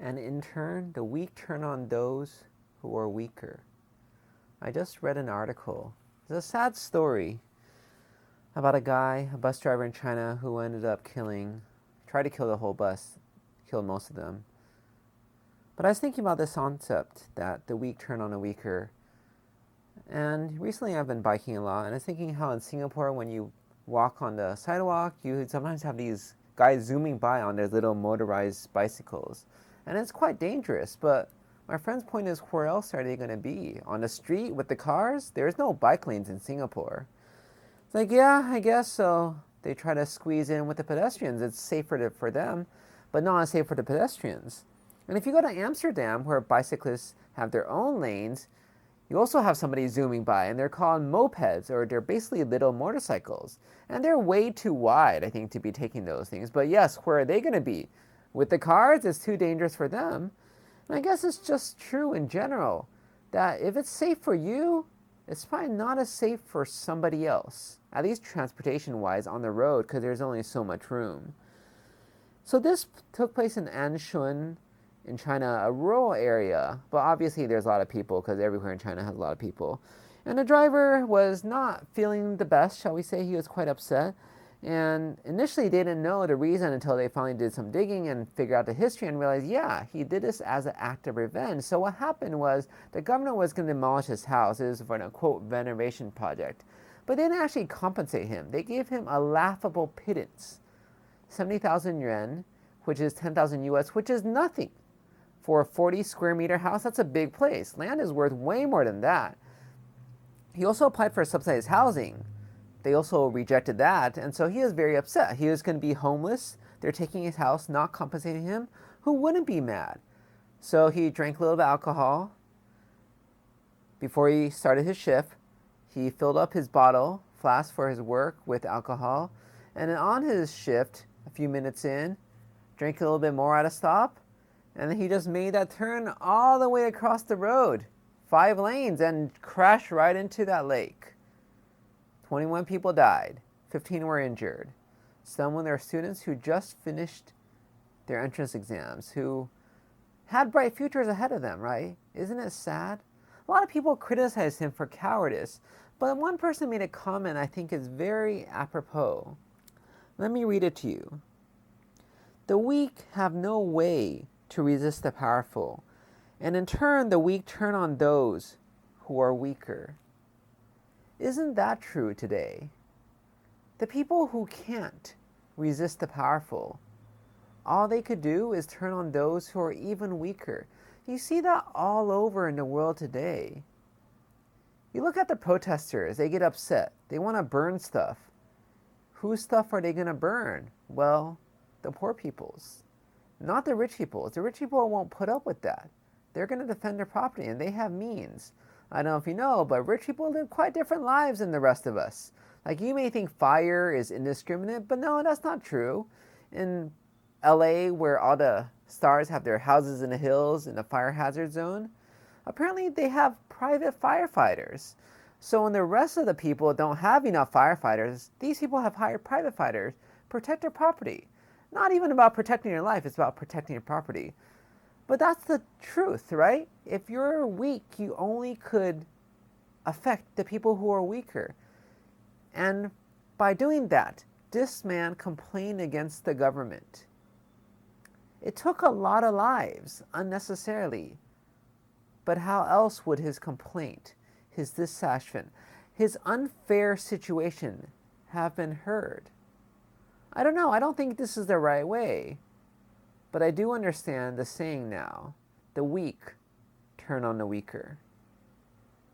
and in turn, the weak turn on those who are weaker. I just read an article. It's a sad story about a guy, a bus driver in China, who ended up tried to kill the whole bus, killed most of them. But I was thinking about this concept that the weak turn on the weaker. And recently I've been biking a lot, and I was thinking how in Singapore, when you walk on the sidewalk, you sometimes have these guys zooming by on their little motorized bicycles. And it's quite dangerous, but my friend's point is, where else are they going to be? On the street with the cars? There's no bike lanes in Singapore. It's like, yeah, I guess so. They try to squeeze in with the pedestrians. It's safer for them, but not as safe for the pedestrians. And if you go to Amsterdam, where bicyclists have their own lanes, you also have somebody zooming by, and they're called mopeds, or they're basically little motorcycles. And they're way too wide, I think, to be taking those things. But yes, where are they going to be? With the cars, it's too dangerous for them. And I guess it's just true in general that if it's safe for you, it's probably not as safe for somebody else, at least transportation-wise on the road, because there's only so much room. So this took place in Anshun in China, a rural area, but obviously there's a lot of people because everywhere in China has a lot of people. And the driver was not feeling the best, shall we say. He was quite upset. And initially they didn't know the reason until they finally did some digging and figured out the history and realized, yeah, he did this as an act of revenge. So what happened was the government was going to demolish his house. It was for a, quote, renovation project. But they didn't actually compensate him. They gave him a laughable pittance, 70,000 yuan, which is 10,000 US, which is nothing. For a 40 square meter house, that's a big place. Land is worth way more than that. He also applied for subsidized housing. They also rejected that, and so he was very upset. He was going to be homeless. They're taking his house, not compensating him. Who wouldn't be mad? So he drank a little bit of alcohol. Before he started his shift, he filled up his flask for his work with alcohol, and then on his shift, a few minutes in, drank a little bit more at a stop, and then he just made that turn all the way across the road, 5 lanes, and crashed right into that lake. 21 people died, 15 were injured. Some were students who just finished their entrance exams, who had bright futures ahead of them, right? Isn't it sad? A lot of people criticized him for cowardice, but one person made a comment I think is very apropos. Let me read it to you. The weak have no way to resist the powerful, and in turn the weak turn on those who are weaker. Isn't that true today? The people who can't resist the powerful, all they could do is turn on those who are even weaker. You see that all over in the world today. You look at the protesters, they get upset. They want to burn stuff. Whose stuff are they going to burn? Well, the poor people's. Not the rich people's. The rich people won't put up with that. They're going to defend their property, and they have means. I don't know if you know, but rich people live quite different lives than the rest of us. Like, you may think fire is indiscriminate, but no, that's not true. In LA, where all the stars have their houses in the hills in the fire hazard zone, apparently they have private firefighters. So when the rest of the people don't have enough firefighters, these people have hired private fighters to protect their property. Not even about protecting your life, it's about protecting your property. But that's the truth, right? If you're weak, you only could affect the people who are weaker. And by doing that, this man complained against the government. It took a lot of lives unnecessarily. But how else would his complaint, his dissatisfaction, his unfair situation have been heard? I don't know. I don't think this is the right way. But I do understand the saying now, the weak turn on the weaker.